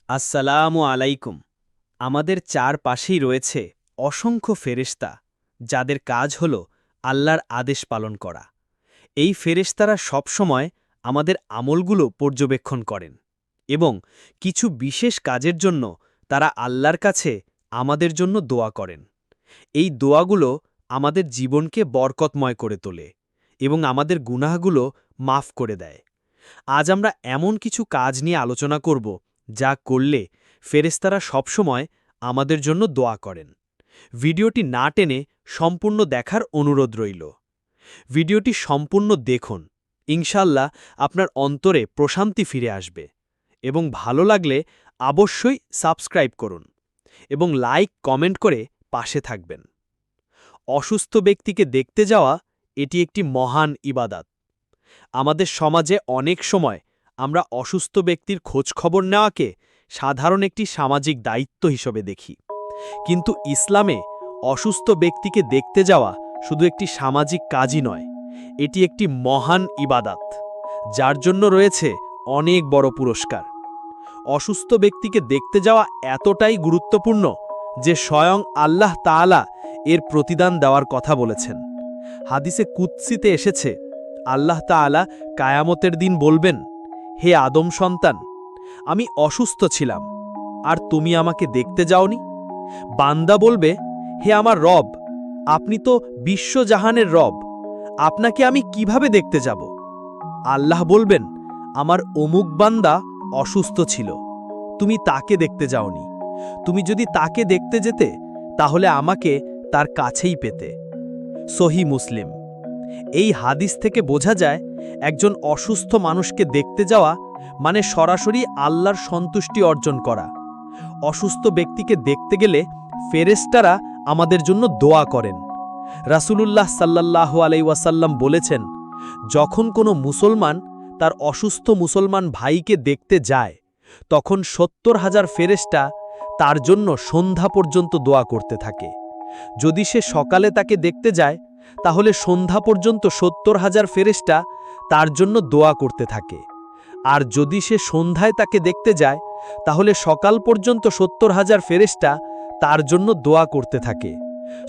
আসসালামু আলাইকুম। আমাদের চারপাশেই রয়েছে অসংখ্য ফেরেশতা, যাদের কাজ হল আল্লাহর আদেশ পালন করা। এই ফেরেশতারা সবসময় আমাদের আমলগুলো পর্যবেক্ষণ করেন এবং কিছু বিশেষ কাজের জন্য তারা আল্লাহর কাছে আমাদের জন্য দোয়া করেন। এই দোয়াগুলো আমাদের জীবনকে বরকতময় করে তোলে এবং আমাদের গুনাহগুলো মাফ করে দেয়। আজ আমরা এমন কিছু কাজ নিয়ে আলোচনা করব যা করলে ফেরেশতারা সবসময় আমাদের জন্য দোয়া করেন। ভিডিওটি না টেনে সম্পূর্ণ দেখার অনুরোধ রইল। ভিডিওটি সম্পূর্ণ দেখুন, ইনশাল্লাহ আপনার অন্তরে প্রশান্তি ফিরে আসবে। এবং ভালো লাগলে অবশ্যই সাবস্ক্রাইব করুন এবং লাইক কমেন্ট করে পাশে থাকবেন। অসুস্থ ব্যক্তিকে দেখতে যাওয়া এটি একটি মহান ইবাদত। আমাদের সমাজে অনেক সময় আমরা অসুস্থ ব্যক্তির খোঁজখবর নেওয়াকে সাধারণ একটি সামাজিক দায়িত্ব হিসেবে দেখি, কিন্তু ইসলামে অসুস্থ ব্যক্তিকে দেখতে যাওয়া শুধু একটি সামাজিক কাজই নয়, এটি একটি মহান ইবাদত, যার জন্য রয়েছে অনেক বড় পুরস্কার। অসুস্থ ব্যক্তিকে দেখতে যাওয়া এতটাই গুরুত্বপূর্ণ যে স্বয়ং আল্লাহ তাআলা এর প্রতিদান দেওয়ার কথা বলেছেন। হাদিসে কুদসিতে এসেছে, আল্লাহ তাআলা কায়ামতের দিন বলবেন, হে আদম সন্তান, আমি অসুস্থ ছিলাম আর তুমি আমাকে দেখতে যাওনি। বান্দা বলবে, হে আমার রব, আপনি তো বিশ্বজাহানের রব, আপনাকে আমি কিভাবে দেখতে যাব? আল্লাহ বলবেন, আমার অমুক বান্দা অসুস্থ ছিল, তুমি তাকে দেখতে যাওনি। তুমি যদি তাকে দেখতে যেতে তাহলে আমাকে তার কাছেই পেতে। সহিহ মুসলিম। এই হাদিস থেকে বোঝা যায়, একজন অসুস্থ মানুষকে দেখতে যাওয়া মানে সরাসরি আল্লাহর সন্তুষ্টি অর্জন করা। অসুস্থ ব্যক্তিকে দেখতে গেলে ফেরেশতারা আমাদের জন্য দোয়া করেন। রাসূলুল্লাহ সাল্লাল্লাহু আলাইহি ওয়াসাল্লাম বলেছেন, যখন কোনো মুসলমান তার অসুস্থ মুসলমান ভাইকে দেখতে যায়, তখন ৭০,০০০ ফেরেশতা তার জন্য সন্ধ্যা পর্যন্ত দোয়া করতে থাকে। যদি সে সকালে তাকে দেখতে যায়, তাহলে সন্ধ্যা পর্যন্ত ৭০,০০০ ফেরেশতা তার জন্য দোয়া করতে থাকে। আর যদি সে সন্ধ্যায় তাকে দেখতে যায়, তাহলে সকাল পর্যন্ত ৭০,০০০ ফেরেশতা তার জন্য দোয়া করতে থাকে।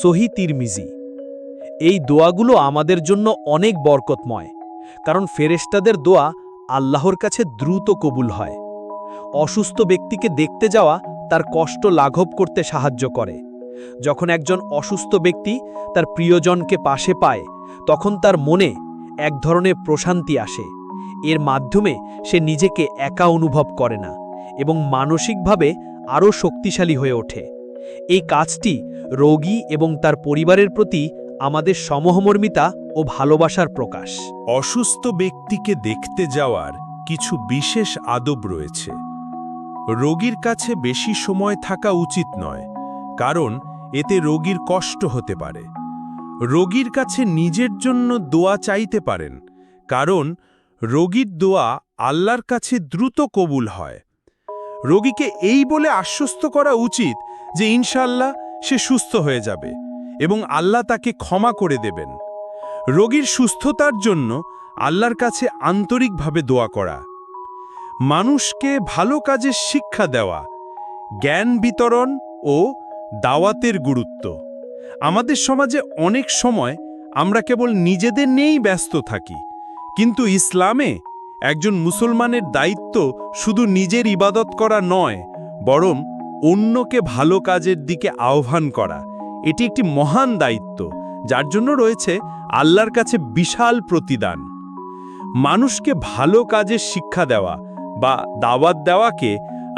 সহিহ তিরমিজি। এই দোয়াগুলো আমাদের জন্য অনেক বরকতময়, কারণ ফেরেশতাদের দোয়া আল্লাহর কাছে দ্রুত কবুল হয়। অসুস্থ ব্যক্তিকে দেখতে যাওয়া তার কষ্ট লাঘব করতে সাহায্য করে। যখন একজন অসুস্থ ব্যক্তি তার প্রিয়জনকে পাশে পায়, তখন তার মনে এক ধরনের প্রশান্তি আসে। এর মাধ্যমে সে নিজেকে একা অনুভব করে না এবং মানসিকভাবে আরও শক্তিশালী হয়ে ওঠে। এই কাজটি রোগী এবং তার পরিবারের প্রতি আমাদের সমহমর্মিতা ও ভালোবাসার প্রকাশ। অসুস্থ ব্যক্তিকে দেখতে যাওয়ার কিছু বিশেষ আদব রয়েছে। রোগীর কাছে বেশি সময় থাকা উচিত নয়, কারণ এতে রোগীর কষ্ট হতে পারে। রোগীর কাছে নিজের জন্য দোয়া চাইতে পারেন, কারণ রোগীর দোয়া আল্লাহর কাছে দ্রুত কবুল হয়। রোগীকে এই বলে আশ্বস্ত করা উচিত যে ইনশাআল্লাহ সে সুস্থ হয়ে যাবে এবং আল্লাহ তাকে ক্ষমা করে দেবেন। রোগীর সুস্থতার জন্য আল্লাহর কাছে আন্তরিকভাবে দোয়া করা। মানুষকে ভালো কাজের শিক্ষা দেওয়া, জ্ঞান বিতরণ ও দাওয়াতের গুরুত্ব। আমাদের সমাজে অনেক সময় আমরা কেবল নিজেদের নিয়েই ব্যস্ত থাকি, কিন্তু ইসলামে একজন মুসলমানের দায়িত্ব শুধু নিজের ইবাদত করা নয়, বরং অন্যকে ভালো কাজের দিকে আহ্বান করা। এটি একটি মহান দায়িত্ব, যার জন্য রয়েছে আল্লাহর কাছে বিশাল প্রতিদান। মানুষকে ভালো কাজের শিক্ষা দেওয়া বা দাওয়াত দেওয়াকে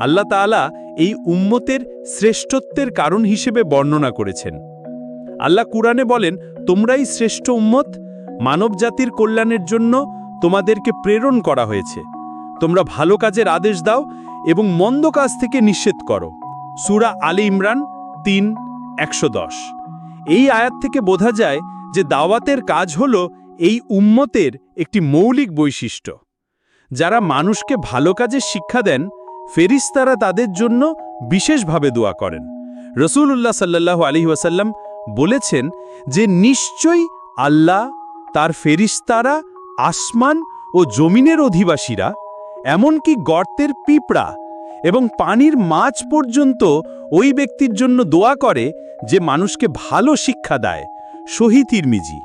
আল্লাহ তাআলা এই উম্মতের শ্রেষ্ঠত্বের কারণ হিসেবে বর্ণনা করেছেন। আল্লাহ কুরআনে বলেন, তোমরাই শ্রেষ্ঠ উম্মত, মানবজাতির কল্যাণের জন্য তোমাদেরকে প্রেরণ করা হয়েছে। তোমরা ভালো কাজের আদেশ দাও এবং মন্দ কাজ থেকে নিষেধ করো। সূরা আলী ইমরান ৩:১১০। এই আয়াত থেকে বোঝা যায় যে দাওয়াতের কাজ হল এই উম্মতের একটি মৌলিক বৈশিষ্ট্য। যারা মানুষকে ভালো কাজের শিক্ষা দেন, ফেরেশতারা তাদের জন্য বিশেষভাবে দোয়া করেন। রাসূলুল্লাহ সাল্লাল্লাহু আলাইহি ওয়াসাল্লাম বলেছেন যে নিশ্চয়ই আল্লাহ, তার ফেরেশতারা, আসমান ও জমিনের অধিবাসীরা, এমনকি গর্তের পিঁপড়া এবং পানির মাছ পর্যন্ত ওই ব্যক্তির জন্য দোয়া করে যে মানুষকে ভালো শিক্ষা দেয়। সহিহ তিরমিজি।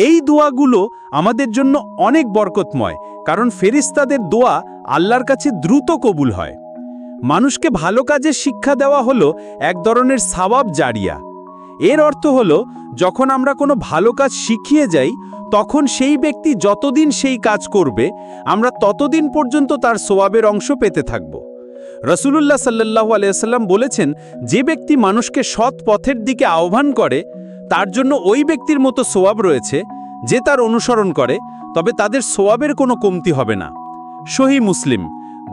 এই দোয়াগুলো আমাদের জন্য অনেক বরকতময়, কারণ ফেরেশতাদের দোয়া আল্লাহর কাছে দ্রুত কবুল হয়। মানুষকে ভালো কাজের শিক্ষা দেওয়া হলো এক ধরনের সওয়াব জারিয়া। এর অর্থ হলো, যখন আমরা কোনো ভালো কাজ শিখিয়ে যাই, তখন সেই ব্যক্তি যতদিন সেই কাজ করবে, আমরা ততদিন পর্যন্ত তার সওয়াবের অংশ পেতে থাকব। রাসূলুল্লাহ সাল্লাল্লাহু আলাইহি ওয়াসাল্লাম বলেছেন, যে ব্যক্তি মানুষকে সৎ পথের দিকে আহ্বান করে, তার জন্য ওই ব্যক্তির মতো সওয়াব রয়েছে যে তার অনুসরণ করে, তবে তাদের সওয়াবের কোনো কমতি হবে না। সহিহ মুসলিম।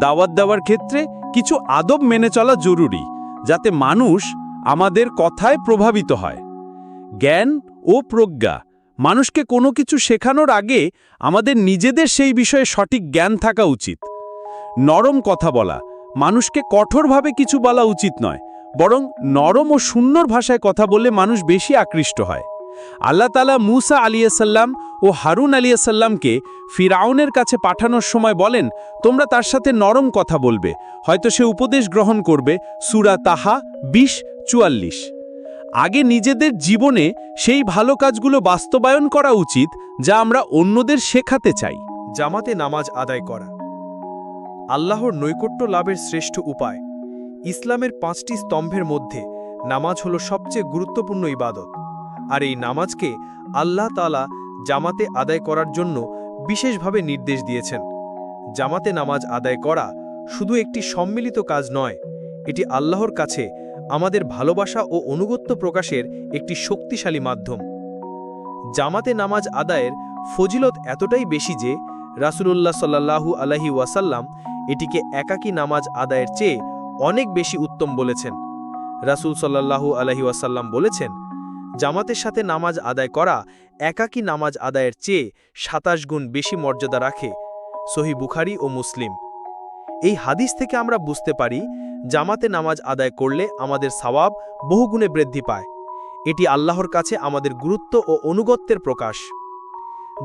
দাওয়াত দেওয়ার ক্ষেত্রে কিছু আদব মেনে চলা জরুরি, যাতে মানুষ আমাদের কথায় প্রভাবিত হয়। জ্ঞান ও প্রজ্ঞা। মানুষকে কোনো কিছু শেখানোর আগে আমাদের নিজেদের সেই বিষয়ে সঠিক জ্ঞান থাকা উচিত। নরম কথা বলা। মানুষকে কঠোরভাবে কিছু বলা উচিত নয়, বরং নরম ও সুন্দর ভাষায় কথা বললে মানুষ বেশি আকৃষ্ট হয়। আল্লাহ তাআলা মূসা আলাইহিসসালাম ও হারুন আলাইহিসসালামকে ফিরআউনের কাছে পাঠানোর সময় বলেন, তোমরা তার সাথে নরম কথা বলবে, হয়তো সে উপদেশ গ্রহণ করবে। সূরা তাহা 20:44। আগে নিজেদের জীবনে সেই ভালো কাজগুলো বাস্তবায়ন করা উচিত যা আমরা অন্যদের শেখাতে চাই। জামাতে নামাজ আদায় করা আল্লাহর নৈকট্য লাভের শ্রেষ্ঠ উপায়। ইসলামের 5টি স্তম্ভের মধ্যে নামাজ হলো সবচেয়ে গুরুত্বপূর্ণ ইবাদত, আর এই নামাজকে আল্লাহ তাআলা জামাতে আদায় করার জন্য বিশেষভাবে নির্দেশ দিয়েছেন। জামাতে নামাজ আদায় করা শুধু একটি সম্মিলিত কাজ নয়, এটি আল্লাহর কাছে আমাদের ভালোবাসা ও অনুগত্য প্রকাশের একটি শক্তিশালী মাধ্যম। জামাতে নামাজ আদায়ের ফজিলত এতটাই বেশি যে রাসূলুল্লাহ সাল্লাল্লাহু আলাইহি ওয়াসাল্লাম এটিকে একাকী নামাজ আদায়ের চেয়ে অনেক বেশি উত্তম বলেছেন। রাসূল সাল্লাল্লাহু আলাইহি ওয়াসাল্লাম বলেছেন, জামাতের সাথে নামাজ আদায় করা একাকী নামাজ আদায়ের চেয়ে 27 গুণ বেশি মর্যাদা রাখে। সহিহ বুখারী ও মুসলিম। এই হাদিস থেকে আমরা বুঝতে পারি, জামাতে নামাজ আদায় করলে আমাদের সওয়াব বহুগুণে বৃদ্ধি পায়। এটি আল্লাহর কাছে আমাদের গুরুত্ব ও অনুগত্যের প্রকাশ।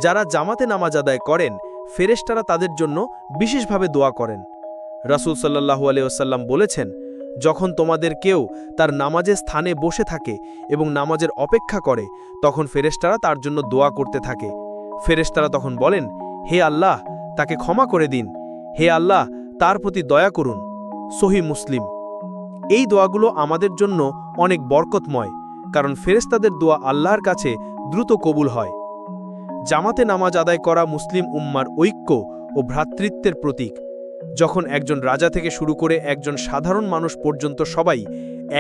যারা জামাতে নামাজ আদায় করেন, ফেরেশতারা তাদের জন্য বিশেষভাবে দোয়া করেন। রাসূল সাল্লাল্লাহু আলাইহি ওয়াসাল্লাম বলেছেন, যখন তোমাদের কেউ তার নামাজের স্থানে বসে থাকে এবং নামাজের অপেক্ষা করে, তখন ফেরেশতারা তার জন্য দোয়া করতে থাকে। ফেরেশতারা তখন বলেন, হে আল্লাহ, তাকে ক্ষমা করে দিন। হে আল্লাহ, তার প্রতি দয়া করুন। সহিহ মুসলিম। এই দোয়াগুলো আমাদের জন্য অনেক বরকতময়, কারণ ফেরেশতাদের দোয়া আল্লাহর কাছে দ্রুত কবুল হয়। জামাতে নামাজ আদায় করা মুসলিম উম্মার ঐক্য ও ভ্রাতৃত্বের প্রতীক। যখন একজন রাজা থেকে শুরু করে একজন সাধারণ মানুষ পর্যন্ত সবাই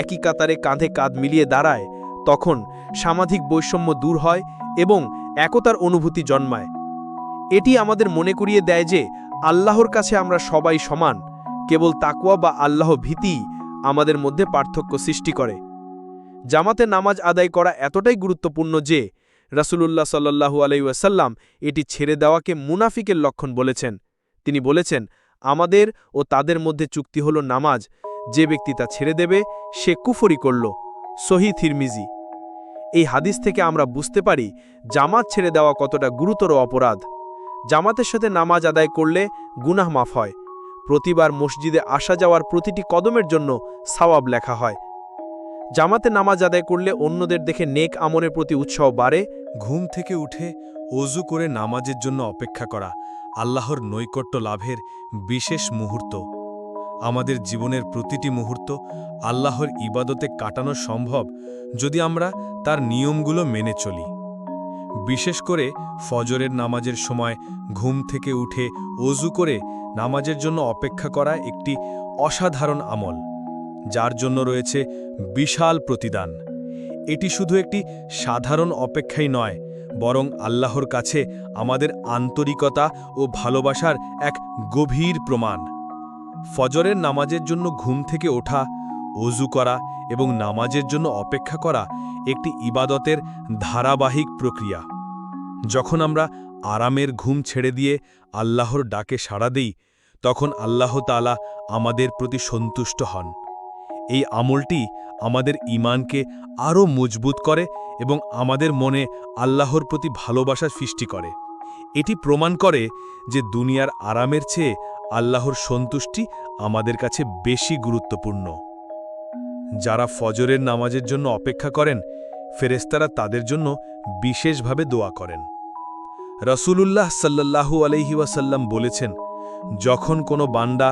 একই কাতারে কাঁধে কাঁধ মিলিয়ে দাঁড়ায়, তখন সামাজিক বৈষম্য দূর হয় এবং একতার অনুভূতি জন্মায়। এটি আমাদের মনে করিয়ে দেয় যে আল্লাহর কাছে আমরা সবাই সমান, কেবল তাকওয়া বা আল্লাহ ভীতি আমাদের মধ্যে পার্থক্য সৃষ্টি করে। জামাতে নামাজ আদায় করা এতটাই গুরুত্বপূর্ণ যে রাসূলুল্লাহ সাল্লাল্লাহু আলাইহি ওয়াসাল্লাম এটি ছেড়ে দেওয়াকে মুনাফিকের লক্ষণ বলেছেন। তিনি বলেছেন, আমাদের ও তাদের মধ্যে চুক্তি হলো নামাজ, যে ব্যক্তি তা ছেড়ে দেবে সে কুফরি করল। সহিহ তিরমিজি। এই হাদিস থেকে আমরা বুঝতে পারি জামাত ছেড়ে দেওয়া কতটা গুরুতর অপরাধ। জামাতের সাথে নামাজ আদায় করলে গুনাহ মাফ হয়। প্রতিবার মসজিদে আসা যাওয়ার প্রতিটি কদমের জন্য সওয়াব লেখা হয়। জামাতে নামাজ আদায় করলে অন্যদের দেখে নেক আমলের প্রতি উৎসাহ বাড়ে। ঘুম থেকে উঠে অজু করে নামাজের জন্য অপেক্ষা করা আল্লাহর নৈকট্য লাভের বিশেষ মুহূর্ত। আমাদের জীবনের প্রতিটি মুহূর্ত আল্লাহর ইবাদতে কাটানো সম্ভব যদি আমরা তার নিয়মগুলো মেনে চলি। বিশেষ করে ফজরের নামাজের সময় ঘুম থেকে উঠে অজু করে নামাজের জন্য অপেক্ষা করা একটি অসাধারণ আমল, যার জন্য রয়েছে বিশাল প্রতিদান। এটি শুধু একটি সাধারণ অপেক্ষাই নয়, বরং আল্লাহর কাছে আমাদের আন্তরিকতা ও ভালোবাসার এক গভীর প্রমাণ। ফজরের নামাজের জন্য ঘুম থেকে ওঠা, অজু করা এবং নামাজের জন্য অপেক্ষা করা একটি ইবাদতের ধারাবাহিক প্রক্রিয়া। যখন আমরা আরামের ঘুম ছেড়ে দিয়ে আল্লাহর ডাকে সাড়া দিই, তখন আল্লাহ তাআলা আমাদের প্রতি সন্তুষ্ট হন। এই আমলটি আমাদের ঈমানকে আরও মজবুত করে এবং আমাদের মনে আল্লাহর প্রতি ভালোবাসা সৃষ্টি করে। এটি প্রমাণ করে যে দুনিয়ার আরামের চেয়ে আল্লাহর সন্তুষ্টি আমাদের কাছে বেশি গুরুত্বপূর্ণ। যারা ফজরের নামাজের জন্য অপেক্ষা করেন, ফেরেশতারা তাদের জন্য বিশেষভাবে দোয়া করেন। রাসূলুল্লাহ সাল্লাল্লাহু আলাইহি ওয়াসাল্লাম বলেছেন, যখন কোনো বান্দা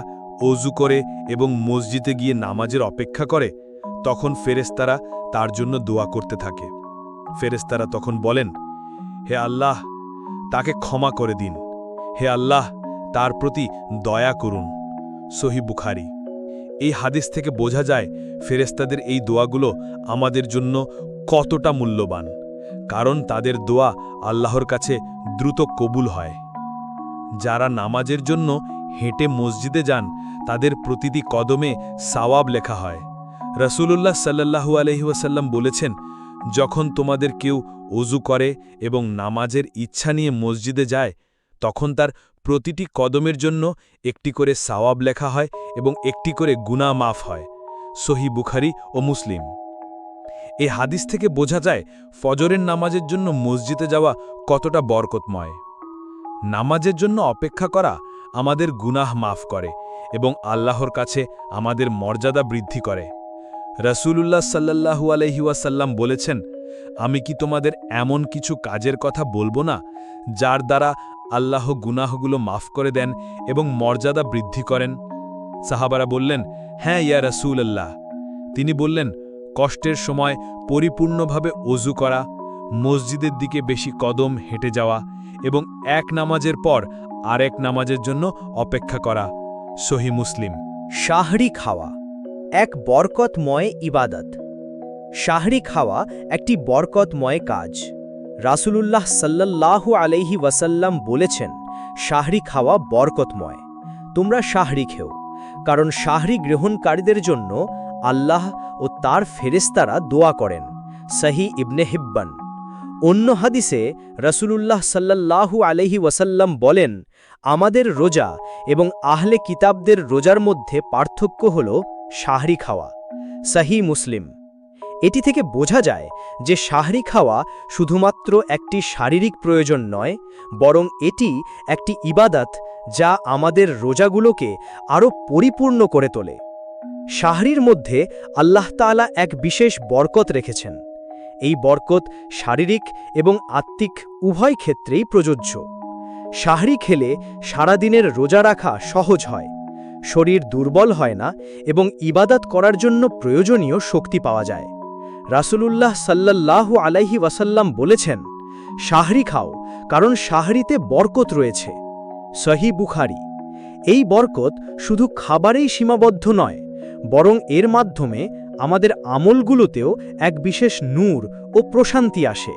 অজু করে এবং মসজিদে গিয়ে নামাজের অপেক্ষা করে, তখন ফেরেশতারা তার জন্য দোয়া করতে থাকে। ফেরেশতারা তখন বলেন, হে আল্লাহ, তাকে ক্ষমা করে দিন। হে আল্লাহ, তার প্রতি দয়া করুন। সহিহ বুখারী। এই হাদিস থেকে বোঝা যায় ফেরেশতাদের এই দোয়াগুলো আমাদের জন্য কতটা মূল্যবান, কারণ তাদের দোয়া আল্লাহর কাছে দ্রুত কবুল হয়। যারা নামাজের জন্য হেঁটে মসজিদে যান, তাদের প্রতিটি কদমে সাওয়াব লেখা হয়। রাসূলুল্লাহ সাল্লাল্লাহু আলাইহি ওয়াসাল্লাম বলেছেন, যখন তোমাদের কেউ অজু করে এবং নামাজের ইচ্ছা নিয়ে মসজিদে যায়, তখন তার প্রতিটি কদমের জন্য একটি করে সাওয়াব লেখা হয় এবং একটি করে গুনাহ মাফ হয়। সহিহ বুখারী ও মুসলিম। এই হাদিস থেকে বোঝা যায় ফজরের নামাজের জন্য মসজিদে যাওয়া কতটা বরকতময়। নামাজের জন্য অপেক্ষা করা আমাদের গুনাহ মাফ করে এবং আল্লাহর কাছে আমাদের মর্যাদা বৃদ্ধি করে। রাসূলুল্লাহ সাল্লাল্লাহু আলাইহি ওয়াসাল্লাম বলেছেন, আমি কি তোমাদের এমন কিছু কাজের কথা বলবো না, যার দ্বারা আল্লাহ গুনাহগুলো মাফ করে দেন এবং মর্যাদা বৃদ্ধি করেন? সাহাবারা বললেন, হ্যাঁ ইয়া রাসূলুল্লাহ। তিনি বললেন, কষ্টের সময় পরিপূর্ণভাবে অজু করা, মসজিদের দিকে বেশি কদম হেঁটে যাওয়া এবং এক নামাজের পর আরেক নামাজের জন্য অপেক্ষা করা। সহিহ মুসলিম। শাহরি খাওয়া এক বরকতময় ইবাদত। শাহরি খাওয়া একটি বরকতময় কাজ। রাসূলুল্লাহ সাল্লাল্লাহু আলাইহি ওয়াসাল্লাম বলেছেন, শাহরি খাওয়া বরকতময়। তোমরা শাহরি খেও, কারণ শাহরি গ্রহণকারীদের জন্য আল্লাহ ও তার ফেরেশতারা দোয়া করেন। সহিহ ইবনে হিব্বান। অন্য হাদিসে রাসূলুল্লাহ সাল্লাল্লাহু আলাইহি ওয়াসাল্লাম বলেন, আমাদের রোজা এবং আহলে কিতাবদের রোজার মধ্যে পার্থক্য হল শাহরি খাওয়া। সহিহ মুসলিম। এটি থেকে বোঝা যায় যে শাহরি খাওয়া শুধুমাত্র একটি শারীরিক প্রয়োজন নয়, বরং এটি একটি ইবাদত যা আমাদের রোজাগুলোকে আরও পরিপূর্ণ করে তোলে। শাহরির মধ্যে আল্লাহ তাআলা এক বিশেষ বরকত রেখেছেন। এই বরকত শারীরিক এবং আত্মিক উভয় ক্ষেত্রেই প্রযোজ্য। শাহরি খেলে সারাদিনের রোজা রাখা সহজ হয়, শরীর দুর্বল হয় না এবং ইবাদত করার জন্য প্রয়োজনীয় শক্তি পাওয়া যায়। রাসূলুল্লাহ সাল্লাল্লাহু আলাইহি ওয়াসাল্লাম বলেছেন, শাহরি খাও, কারণ শাহরিতে বরকত রয়েছে। সহিহ বুখারী। এই বরকত শুধু খাবারেই সীমাবদ্ধ নয়, বরং এর মাধ্যমে আমাদের আমলগুলোতেও এক বিশেষ নূর ও প্রশান্তি আসে।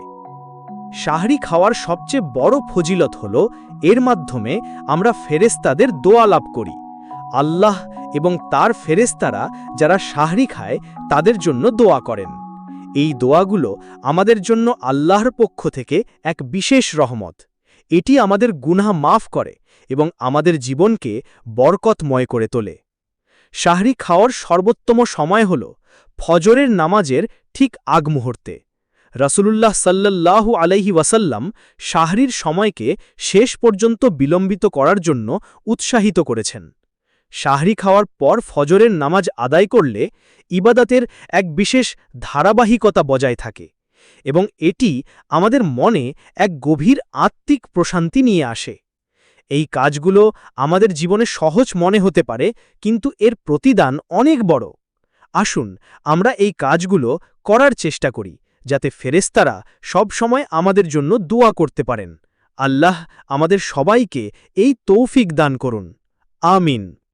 শাহরি খাওয়ার সবচেয়ে বড় ফজিলত হল এর মাধ্যমে আমরা ফেরেশতাদের দোয়া লাভ করি। আল্লাহ এবং তার ফেরেশতারা যারা শাহরি খায় তাদের জন্য দোয়া করেন। এই দোয়াগুলো আমাদের জন্য আল্লাহর পক্ষ থেকে এক বিশেষ রহমত। এটি আমাদের গুনাহ মাফ করে এবং আমাদের জীবনকে বরকতময় করে তোলে। শাহরি খাওয়ার সর্বোত্তম সময় হল ফজরের নামাজের ঠিক আগ মুহূর্তে। রাসূলুল্লাহ সাল্লাল্লাহু আলাইহি ওয়াসাল্লাম শাহরির সময়কে শেষ পর্যন্ত বিলম্বিত করার জন্য উৎসাহিত করেছেন। শাহরি খাওয়ার পর ফজরের নামাজ আদায় করলে ইবাদতের এক বিশেষ ধারাবাহিকতা বজায় থাকে এবং এটি আমাদের মনে এক গভীর আত্মিক প্রশান্তি নিয়ে আসে। এই কাজগুলো আমাদের জীবনে সহজ মনে হতে পারে, কিন্তু এর প্রতিদান অনেক বড়। আসুন আমরা এই কাজগুলো করার চেষ্টা করি, যাতে ফেরেশতারা সব সময় আমাদের জন্য দোয়া করতে পারেন। আল্লাহ আমাদের সবাইকে এই তৌফিক দান করুন। আমিন।